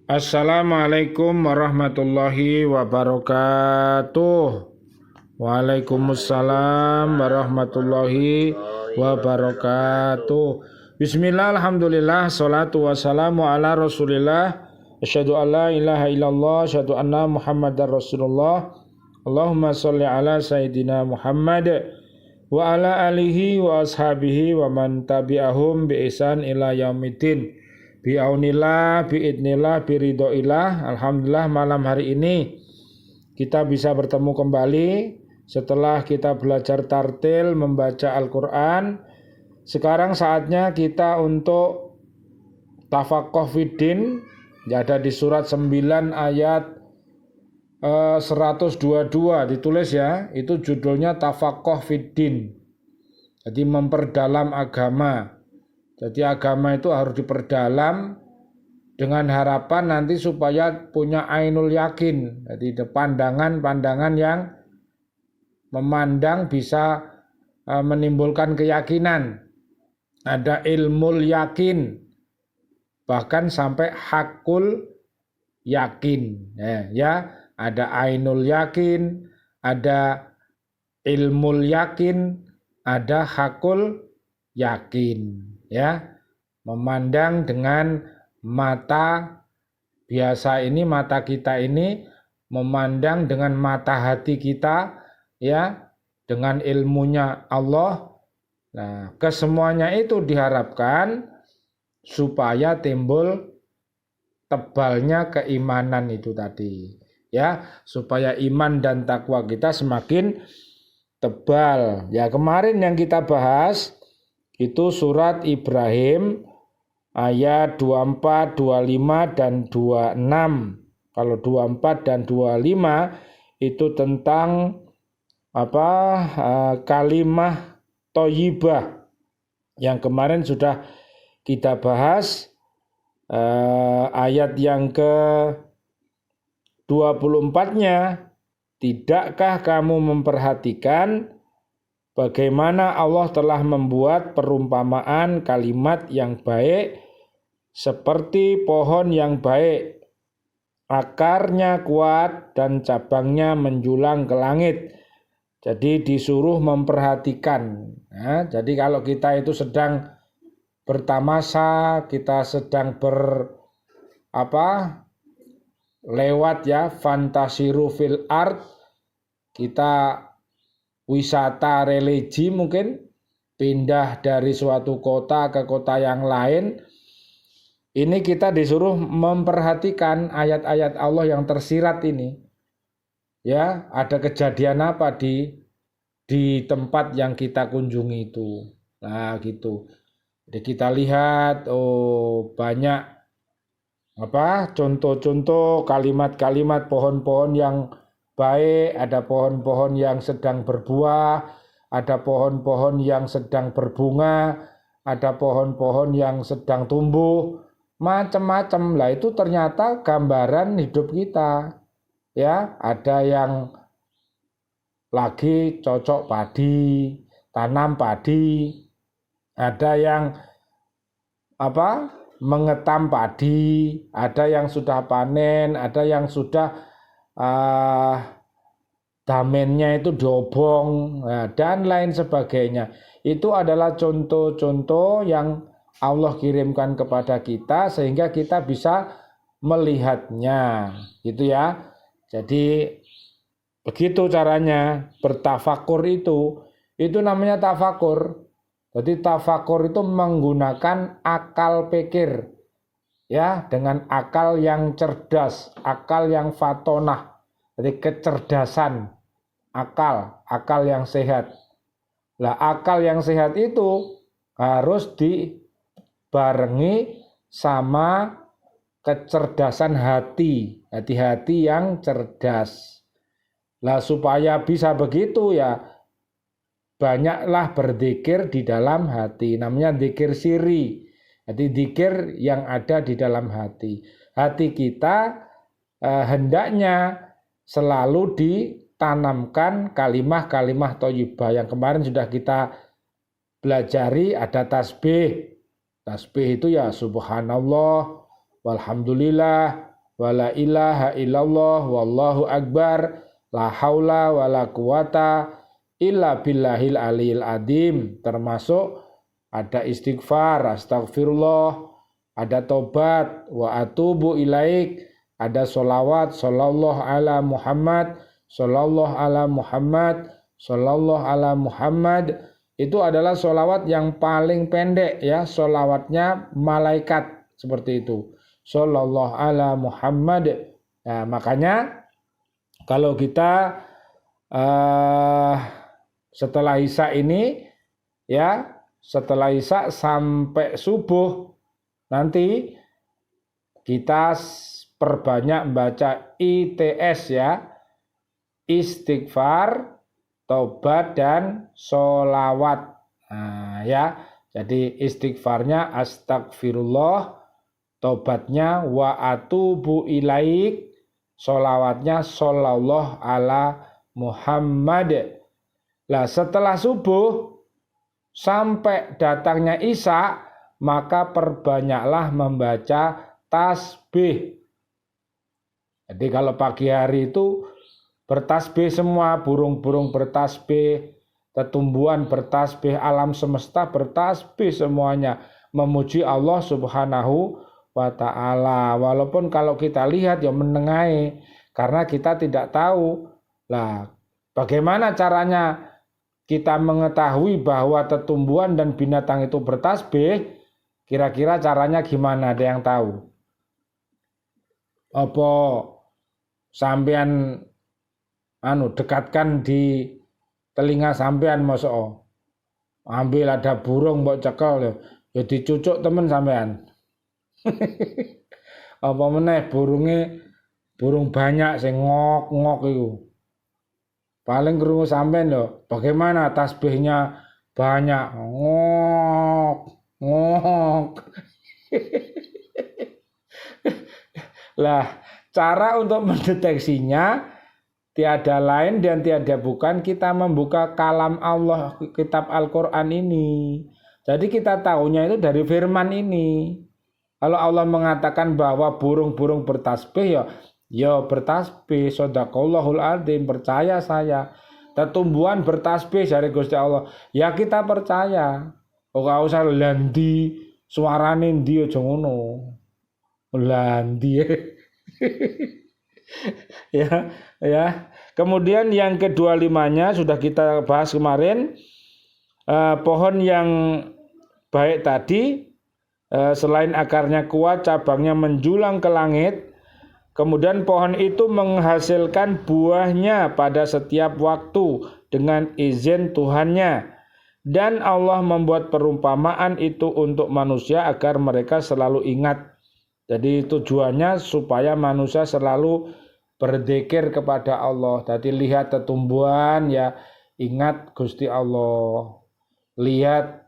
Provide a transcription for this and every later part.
Assalamualaikum warahmatullahi wabarakatuh. Waalaikumsalam warahmatullahi wabarakatuh. Bismillah, alhamdulillah, salatu wassalamu ala rasulillah. Asyhadu an la ilaha illallah, asyhadu anna muhammadar rasulullah. Allahumma sholli ala sayyidina Muhammad wa ala alihi wa ashabihi wa man tabi'ahum bi ihsan ila yaumiddin. Bi'aunillah, bi'idnillah, biridhoillah. Alhamdulillah malam hari ini kita bisa bertemu kembali setelah kita belajar tartil membaca Al-Quran. Sekarang saatnya kita untuk tafaqquh fiddin, ada di surat 9 ayat 122 ditulis ya, itu judulnya tafaqquh fiddin. Jadi memperdalam agama. Jadi agama itu harus diperdalam dengan harapan nanti supaya punya ainul yakin. Jadi pandangan-pandangan yang memandang bisa menimbulkan keyakinan. Ada ilmul yakin, bahkan sampai hakul yakin. Ya, ada ainul yakin, ada ilmul yakin, ada hakul yakin. Ya, memandang dengan mata biasa ini, mata kita ini memandang dengan mata hati kita, ya, dengan ilmunya Allah. Nah, kesemuanya itu diharapkan supaya timbul tebalnya keimanan itu tadi, ya, supaya iman dan takwa kita semakin tebal. Ya, kemarin yang kita bahas itu surat Ibrahim ayat 24, 25 dan 26. Kalau 24 dan 25 itu tentang kalimah thayyibah. Yang kemarin sudah kita bahas ayat yang ke 24-nya, tidakkah kamu memperhatikan bagaimana Allah telah membuat perumpamaan kalimat yang baik seperti pohon yang baik, akarnya kuat dan cabangnya menjulang ke langit. Jadi disuruh memperhatikan. Nah, jadi kalau kita itu sedang bertamasa, kita sedang lewat ya, fantasiru fil art, kita wisata religi mungkin, pindah dari suatu kota ke kota yang lain, ini kita disuruh memperhatikan ayat-ayat Allah yang tersirat ini. Ya, ada kejadian apa di tempat yang kita kunjungi itu. Nah, gitu. Jadi kita lihat banyak contoh-contoh kalimat-kalimat pohon-pohon yang baik, ada pohon-pohon yang sedang berbuah, ada pohon-pohon yang sedang berbunga, ada pohon-pohon yang sedang tumbuh, macam-macam. Lah itu ternyata gambaran hidup kita. Ya, ada yang lagi cocok padi, tanam padi, ada yang mengetam padi, ada yang sudah panen, ada yang sudah damennya itu diobong, dan lain sebagainya. Itu adalah contoh-contoh yang Allah kirimkan kepada kita sehingga kita bisa melihatnya, gitu ya. Jadi begitu caranya bertafakur itu namanya tafakur. Jadi tafakur itu menggunakan akal pikir, ya, dengan akal yang cerdas, akal yang fatonah, jadi kecerdasan, akal yang sehat. Lah akal yang sehat itu harus dibarengi sama kecerdasan hati, hati-hati yang cerdas. Lah supaya bisa begitu ya banyaklah berzikir di dalam hati, namanya zikir siri. Jadi zikir yang ada di dalam hati. Hati kita hendaknya selalu ditanamkan kalimah-kalimah thayyibah. Yang kemarin sudah kita pelajari, ada tasbih. Tasbih itu ya subhanallah, walhamdulillah, wala ilaha illallah wallahu akbar la haula wala quwata illa billahil aliyil adim. Termasuk ada istighfar, astagfirullah, ada tobat, wa atubu ilaik, ada solawat, sallallahu ala Muhammad, sallallahu ala Muhammad, sallallahu ala Muhammad. Itu adalah solawat yang paling pendek ya, solawatnya malaikat seperti itu. Sallallahu ala Muhammad. Nah, makanya kalau kita setelah Isya ini ya, setelah Isya sampai subuh nanti kita perbanyak membaca ITS ya, istighfar, tobat dan sholawat. Nah, ya, jadi istighfarnya astagfirullah, tobatnya wa atubu ilaik, sholawatnya sallallahu ala Muhammad. Lah setelah subuh sampai datangnya Isya, maka perbanyaklah membaca tasbih. Jadi kalau pagi hari itu bertasbih semua, burung-burung bertasbih, tetumbuhan bertasbih, alam semesta bertasbih semuanya, memuji Allah Subhanahu wa ta'ala. Walaupun kalau kita lihat ya menengahi, karena kita tidak tahu. Lah, bagaimana caranya kita mengetahui bahwa tetumbuhan dan binatang itu bertasbih? Kira-kira caranya gimana? Ada yang tahu? Apa sampean dekatkan di telinga sampean, mosok ambil ada burung mbok cekel ya dicucuk temen sampean. Apa meneh burung banyak sing ngok-ngok itu. Paling krungu sampean lho, bagaimana tasbihnya banyak ngok ngok. Lah, cara untuk mendeteksinya tiada lain dan tiada bukan kita membuka kalam Allah, kitab Al-Qur'an ini. Jadi kita tahunya itu dari firman ini. Kalau Allah mengatakan bahwa burung-burung bertasbih ya bertasbih, shadaqallahul adzim, percaya saya. Tetumbuhan bertasbih dari Gusti Allah, ya kita percaya. Ora usah landi suarane ndi aja ngono. Landi. ya. Kemudian yang ke-25-nya sudah kita bahas kemarin. Pohon yang baik tadi, selain akarnya kuat, cabangnya menjulang ke langit. Kemudian pohon itu menghasilkan buahnya pada setiap waktu dengan izin Tuhannya. Dan Allah membuat perumpamaan itu untuk manusia agar mereka selalu ingat. Jadi tujuannya supaya manusia selalu berzikir kepada Allah. Jadi lihat tetumbuhan ya ingat Gusti Allah. Lihat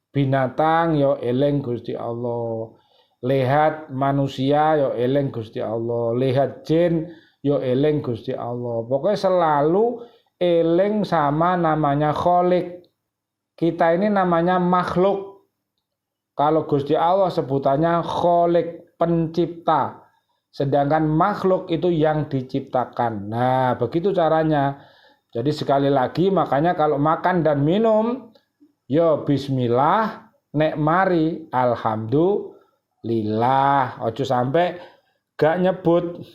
binatang ya eling Gusti Allah. Lihat manusia yo eling Gusti Allah, lihat jin yo eling Gusti Allah. Pokoknya selalu eling sama namanya Kholik. Kita ini namanya makhluk. Kalau Gusti Allah sebutannya Kholik, pencipta. Sedangkan makhluk itu yang diciptakan. Nah, begitu caranya. Jadi sekali lagi makanya kalau makan dan minum yo bismillah, nek mari alhamdulillah. Ojo sampai gak nyebut.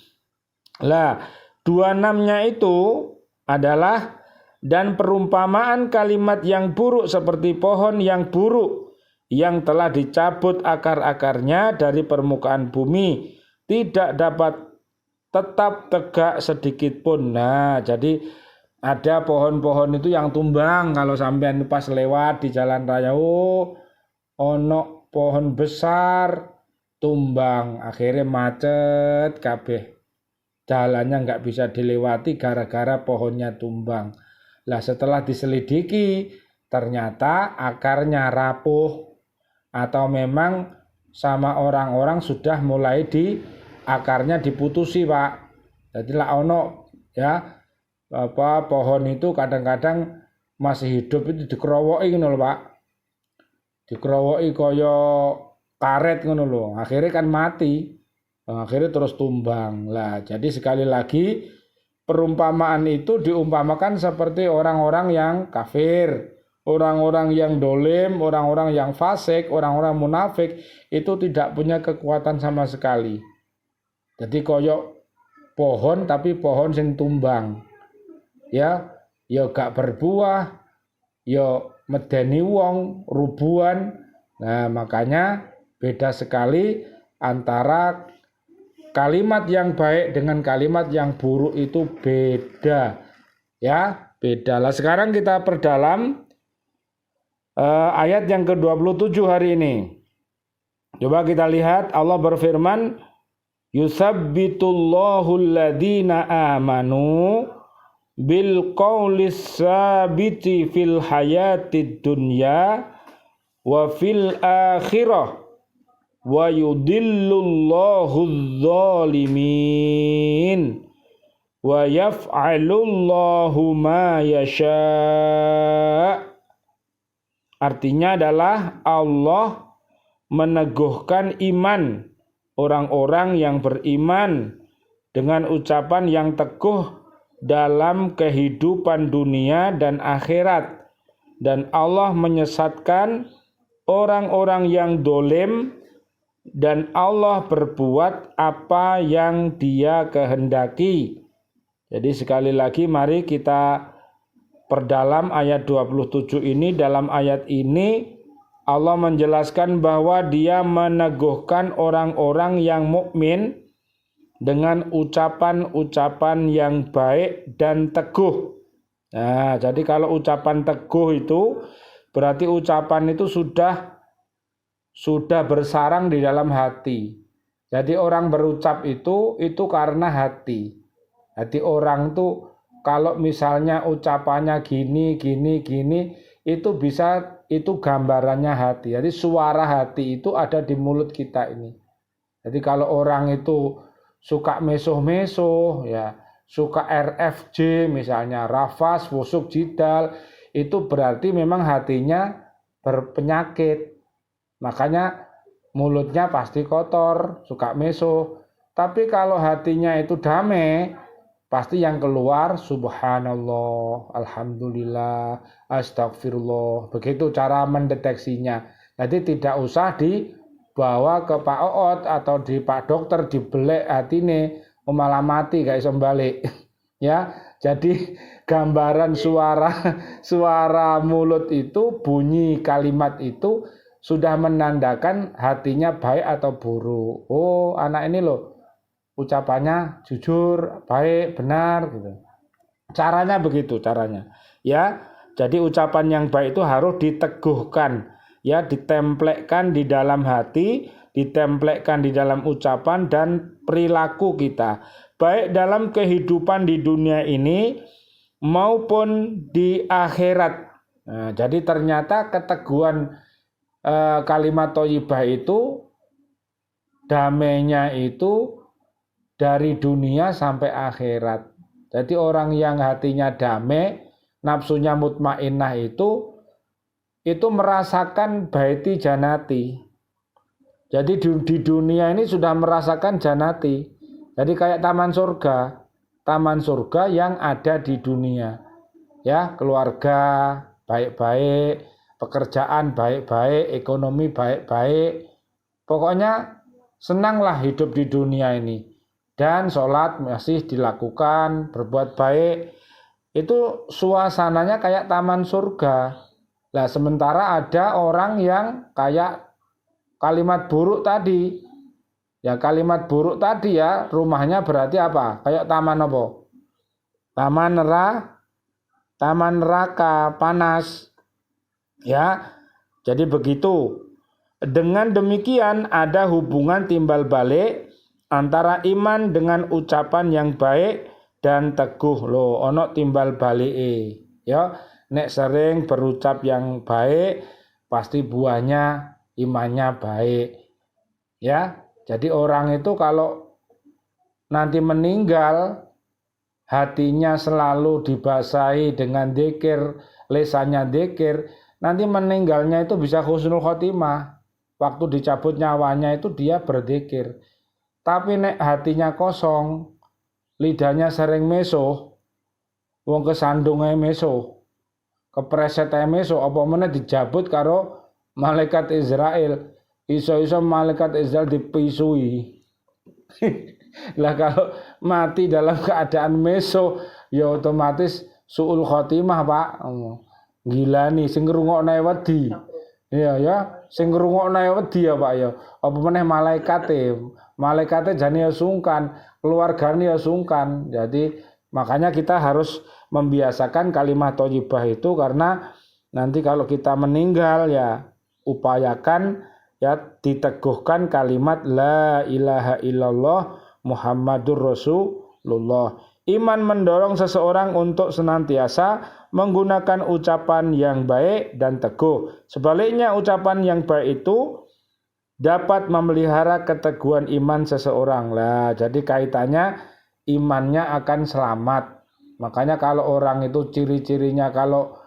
Lah, 26-nya itu adalah dan perumpamaan kalimat yang buruk seperti pohon yang buruk yang telah dicabut akar-akarnya dari permukaan bumi, tidak dapat tetap tegak sedikit pun. Nah, jadi ada pohon-pohon itu yang tumbang kalau sampean pas lewat di jalan raya, ono pohon besar tumbang, akhirnya macet kabeh, jalannya nggak bisa dilewati gara-gara pohonnya tumbang. Lah setelah diselidiki ternyata akarnya rapuh atau memang sama orang-orang sudah mulai akarnya diputusi, Pak. Jadi lah ono ya pohon itu kadang-kadang masih hidup itu dikerowoki ngono lho, Pak. Dikerowoki kaya karet ngono lho, akhirnya kan mati. Akhirnya terus tumbang. Lah, jadi sekali lagi perumpamaan itu diumpamakan seperti orang-orang yang kafir, orang-orang yang dolim, orang-orang yang fasik, orang-orang munafik itu tidak punya kekuatan sama sekali. Jadi koyok pohon tapi pohon sing tumbang. Ya gak berbuah, ya medeni wong, rubuhan. Nah, makanya beda sekali antara kalimat yang baik dengan kalimat yang buruk itu beda. Ya, beda. Lah sekarang kita perdalam ayat yang ke-27 hari ini. Coba kita lihat, Allah berfirman, yusabbitullahu alladhina amanu bil qawlis sabiti fil hayatid dunya wa fil akhirah wa yudillullahu dzalimin wa yaf'alullahu ma yasha'. Artinya adalah Allah meneguhkan iman orang-orang yang beriman dengan ucapan yang teguh dalam kehidupan dunia dan akhirat, dan Allah menyesatkan orang-orang yang dolim, dan Allah berbuat apa yang Dia kehendaki. Jadi sekali lagi mari kita perdalam ayat 27 ini. Dalam ayat ini Allah menjelaskan bahwa Dia meneguhkan orang-orang yang mukmin dengan ucapan-ucapan yang baik dan teguh. Nah, jadi kalau ucapan teguh itu berarti ucapan itu sudah bersarang di dalam hati. Jadi orang berucap itu karena hati. Hati orang tuh kalau misalnya ucapannya gini, itu gambarannya hati. Jadi suara hati itu ada di mulut kita ini. Jadi kalau orang itu suka mesoh-mesoh, ya, suka RFJ misalnya, rafas, wusuk, jidal, itu berarti memang hatinya berpenyakit. Makanya mulutnya pasti kotor, suka mesoh. Tapi kalau hatinya itu damai, pasti yang keluar subhanallah, alhamdulillah, astagfirullah. Begitu cara mendeteksinya. Jadi tidak usah dibawa ke Pak Oot atau di Pak Dokter dibelek hatine, malah mati gak iso balik. Ya, jadi gambaran suara mulut itu, bunyi kalimat itu sudah menandakan hatinya baik atau buruk. Oh, anak ini loh ucapannya jujur, baik, benar gitu. Caranya begitu caranya. Ya, jadi ucapan yang baik itu harus diteguhkan, ya, ditemplekkan di dalam hati, ditemplekkan di dalam ucapan dan perilaku kita, baik dalam kehidupan di dunia ini maupun di akhirat. Nah, jadi ternyata keteguhan kalimat thayyibah itu damainya itu dari dunia sampai akhirat. Jadi orang yang hatinya damai, nafsunya mutmainnah itu merasakan baiti janati. Jadi di dunia ini sudah merasakan janati. Jadi kayak taman surga yang ada di dunia. Ya, keluarga baik-baik, pekerjaan baik-baik, ekonomi baik-baik. Pokoknya senanglah hidup di dunia ini. Dan sholat masih dilakukan, berbuat baik. Itu suasananya kayak taman surga. Nah, sementara ada orang yang kayak kalimat buruk tadi. Ya, kalimat buruk tadi ya, rumahnya berarti apa? Kayak taman apa? Taman neraka, panas. Ya, jadi begitu. Dengan demikian ada hubungan timbal balik antara iman dengan ucapan yang baik dan teguh. Loh, ono timbal balike. Ya, nek sering berucap yang baik, pasti buahnya imannya baik. Ya, jadi orang itu kalau nanti meninggal, hatinya selalu dibasahi dengan dzikir, lesannya dzikir, nanti meninggalnya itu bisa husnul khotimah. Waktu dicabut nyawanya itu dia berzikir. Tapi nek hatinya kosong, lidahnya sering meso, wong kesandung ae meso, kepreset ae meso, apa meneh dijabut karo malaikat Israel. Iso-iso malaikat Israel dipisui. Lah kalau mati dalam keadaan meso, ya otomatis suul khotimah, Pak. Gila nih sing ngrungokne wedi. Iya ya, sing ngrungokne wedi ya, Pak ya. Apa meneh malaikate jane ya sungkan, keluargane ya sungkan. Jadi makanya kita harus membiasakan kalimat thayyibah itu karena nanti kalau kita meninggal ya upayakan ya diteguhkan kalimat la ilaha illallah Muhammadur Rasulullah. Iman mendorong seseorang untuk senantiasa menggunakan ucapan yang baik dan teguh. Sebaliknya ucapan yang baik itu dapat memelihara keteguhan iman seseorang. Lah, jadi kaitannya imannya akan selamat. Makanya kalau orang itu ciri-cirinya kalau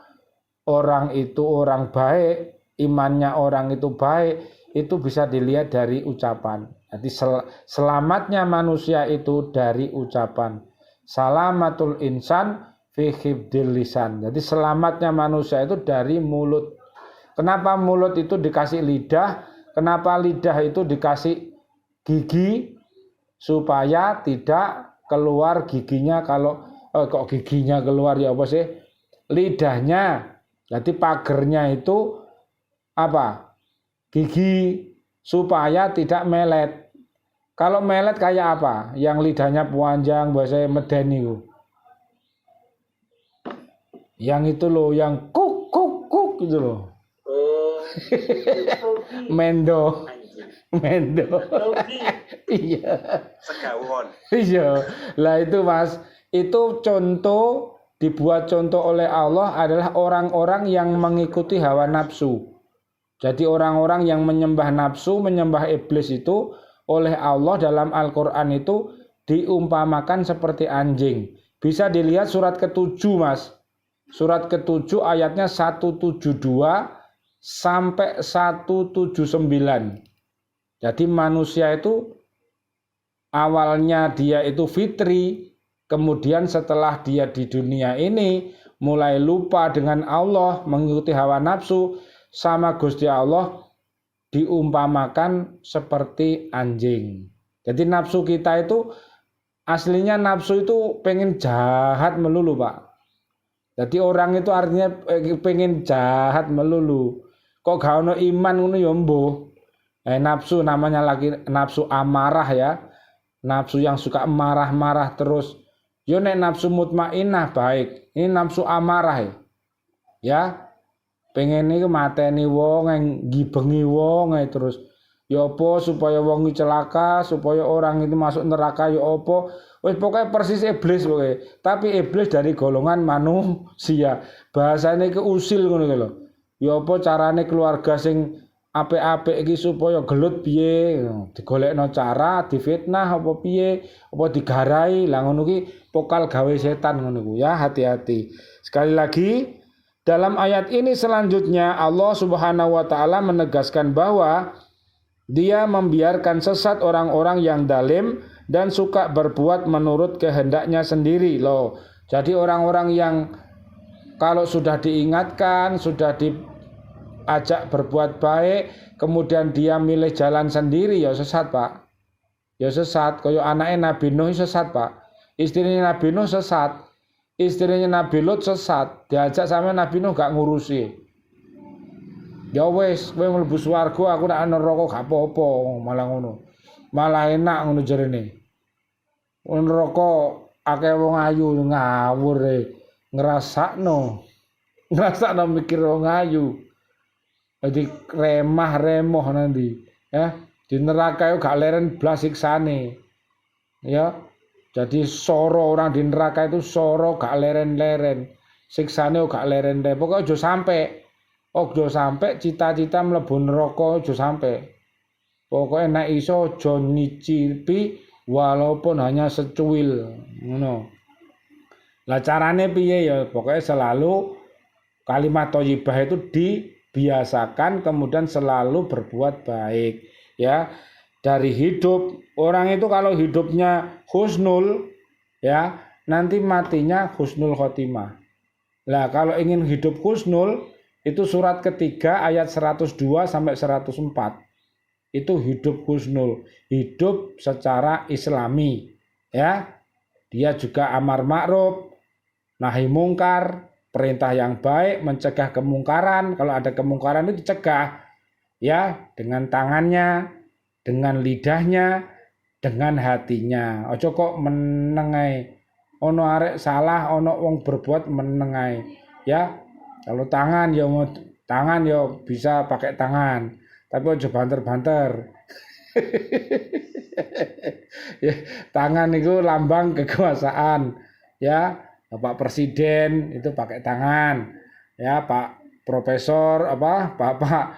orang itu orang baik, imannya orang itu baik, itu bisa dilihat dari ucapan. Jadi selamatnya manusia itu dari ucapan. Salamatul insan fi hifdzil lisan. Jadi selamatnya manusia itu dari mulut. Kenapa mulut itu dikasih lidah? Kenapa lidah itu dikasih gigi? Supaya tidak keluar giginya kalau kok giginya keluar ya apa sih? Lidahnya. Jadi pagernya itu apa? Gigi supaya tidak melet. Kalau melet kayak apa? Yang lidahnya panjang bahasa medeni itu. Yang itu loh, yang kuk kuk kuk gitu loh. Mendo. Iya. Segawon. Iya. Lah itu Mas, itu contoh dibuat contoh oleh Allah adalah orang-orang yang mengikuti hawa nafsu. Jadi orang-orang yang menyembah nafsu, menyembah iblis itu oleh Allah dalam Al-Quran itu diumpamakan seperti anjing. Bisa dilihat surat ke-7 Mas. Surat ke-7 ayatnya 172 sampai 179. Jadi manusia itu awalnya dia itu fitri, kemudian setelah dia di dunia ini mulai lupa dengan Allah, mengikuti hawa nafsu, sama Gusti Allah diumpamakan seperti anjing. Jadi nafsu kita itu aslinya nafsu itu pengen jahat melulu, Pak. Jadi orang itu artinya pengen jahat melulu. Kok gak ono iman ngono ya mbuh. Nafsu namanya lagi nafsu amarah ya. Nafsu yang suka marah-marah terus. Yo nek nafsu mutmainnah baik. Ini nafsu amarah ya. Ya. Pengen iki mateni wong, ngibengi wong terus. Ya apa supaya wong celaka, supaya orang itu masuk neraka ya apa. Wis pokoknya persis iblis pokoknya. Tapi iblis dari golongan manusia. Bahasane ke usil ngono lho. Ya apa carane keluarga sing apik-apik iki supaya gelut piye? Digolekno cara, difitnah apa piye? Apa digarai? Lah ngono ki pokal gawe setan ngono ku ya, hati-hati. Sekali lagi dalam ayat ini selanjutnya Allah Subhanahu wa taala menegaskan bahwa Dia membiarkan sesat orang-orang yang dalim dan suka berbuat menurut kehendaknya sendiri loh. Jadi orang-orang yang kalau sudah diingatkan, sudah diajak berbuat baik, kemudian dia milih jalan sendiri ya sesat, Pak. Ya sesat, kaya anaknya Nabi Nuh sesat, Pak. Istrinya Nabi Nuh sesat. Istrinya Nabi Lut sesat, diajak sama Nabi Nuh gak ngurusi. Ya wis, kowe mlebu swarga aku nak neraka gak apa-apa, malah ngono. Malah enak ngono jarene. Neraka akeh wong ayu ngawur ngrasakno mikir wong ayu. Jadi remah-remoh nanti, ya. Di neraka yo gak leren blas siksane. Ya. Jadi soro orang di neraka itu soro gak leren-leren. Siksane gak leren-leren. Pokoknya aja sampai cita-cita mlebu neraka aja sampai. Pokoknya nek iso aja nyicipi walaupun hanya secuil ngono. Lah carane piye ya? Pokoknya selalu kalimat thayyibah itu dibiasakan kemudian selalu berbuat baik ya. dari hidup. Orang itu kalau hidupnya husnul, ya nanti matinya husnul khotimah. Lah kalau ingin hidup husnul, itu surat ketiga ayat 102 sampai 104. Itu hidup husnul, hidup secara islami, ya. Dia juga amar ma'ruf, nahi mungkar, perintah yang baik, mencegah kemungkaran. Kalau ada kemungkaran itu dicegah, ya, dengan tangannya, dengan lidahnya, dengan hatinya. Ojo kok menengai, ono arek salah, ono wong berbuat menengai, ya. Kalau tangan ya mau tangan ya bisa pakai tangan, tapi ojo banter-banter. Ya, tangan itu lambang kekuasaan, ya. Bapak Presiden itu pakai tangan, ya. Pak Profesor Bapak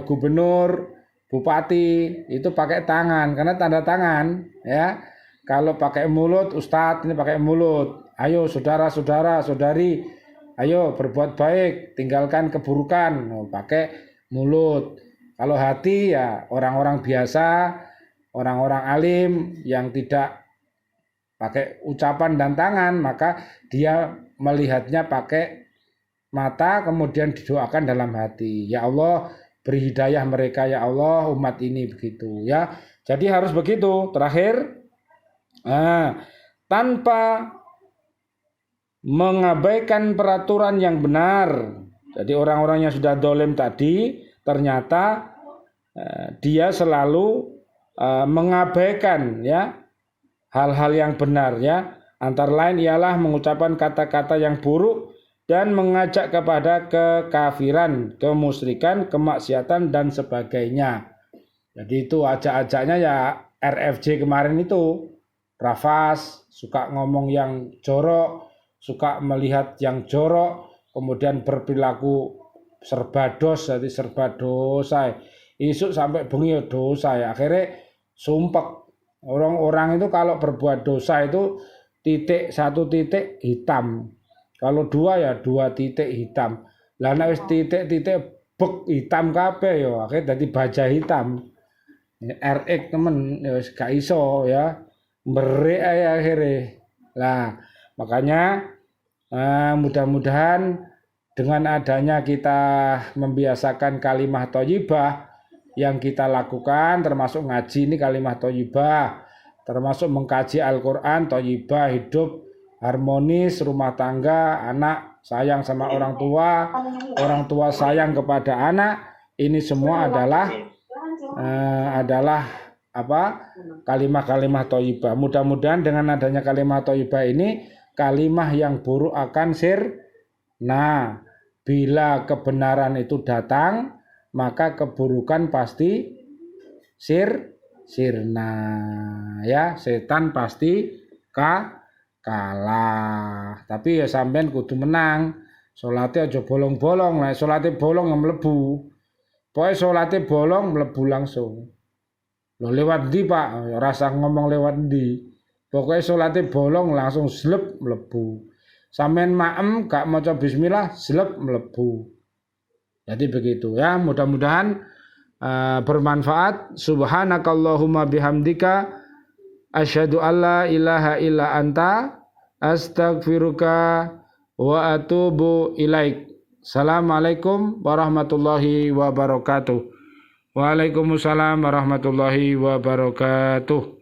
Gubernur, Bupati itu pakai tangan karena tanda tangan, ya. Kalau pakai mulut, Ustadz ini pakai mulut. Ayo saudara-saudara, saudari, ayo berbuat baik, tinggalkan keburukan, pakai mulut. Kalau hati ya orang-orang biasa, orang-orang alim yang tidak pakai ucapan dan tangan, maka dia melihatnya pakai mata, kemudian didoakan dalam hati. Ya Allah, beri hidayah mereka, ya Allah, umat ini, begitu, ya. Jadi harus begitu. Terakhir, tanpa mengabaikan peraturan yang benar. Jadi orang-orang yang sudah dolim tadi ternyata dia selalu mengabaikan, ya, hal-hal yang benar, ya. Antara lain ialah mengucapkan kata-kata yang buruk dan mengajak kepada kekafiran, kemusyrikan, kemaksiatan dan sebagainya. Jadi itu ajak-ajaknya ya RFJ kemarin itu. Rafas, suka ngomong yang jorok, suka melihat yang jorok, kemudian berperilaku serba dosa, jadi serba dosa. Isuk sampai bengi dosa, ya. Akhirnya sumpek. Orang-orang itu kalau berbuat dosa itu satu titik hitam. Kalau dua ya 2 titik hitam. Lah nek wis titik-titik bek hitam kabeh ya, akhirnya dadi baja hitam. RX temen ya wis gak iso, ya. Berik aja akhirnya. Lah, makanya mudah-mudahan dengan adanya kita membiasakan kalimah thayyibah yang kita lakukan, termasuk ngaji ini kalimah thayyibah, termasuk mengkaji Al-Quran, thayyibah, hidup harmonis, rumah tangga, anak sayang sama orang tua sayang kepada anak, ini semua adalah kalimah-kalimah thayyibah. Mudah-mudahan dengan adanya kalimah thayyibah ini, kalimah yang buruk akan sirna. Bila kebenaran itu datang, maka keburukan pasti sirna, ya. Setan pasti kalah. Tapi ya sampean kudu menang. Salate aja bolong-bolong. Lah salate bolong mlebu. Pokoke salate bolong mlebu langsung. Loh lewat ndi Pak? Rasa ngomong lewat ndi. Pokoknya salate bolong langsung slep mlebu. Sampeyan maem gak maca bismillah slep mlebu. Jadi begitu, ya. Mudah-mudahan bermanfaat. Subhanakallahumma bihamdika asyhadu alla ilaha illa anta astaghfiruka wa atubu ilaik. Assalamualaikum warahmatullahi wabarakatuh. Waalaikumsalam warahmatullahi wabarakatuh.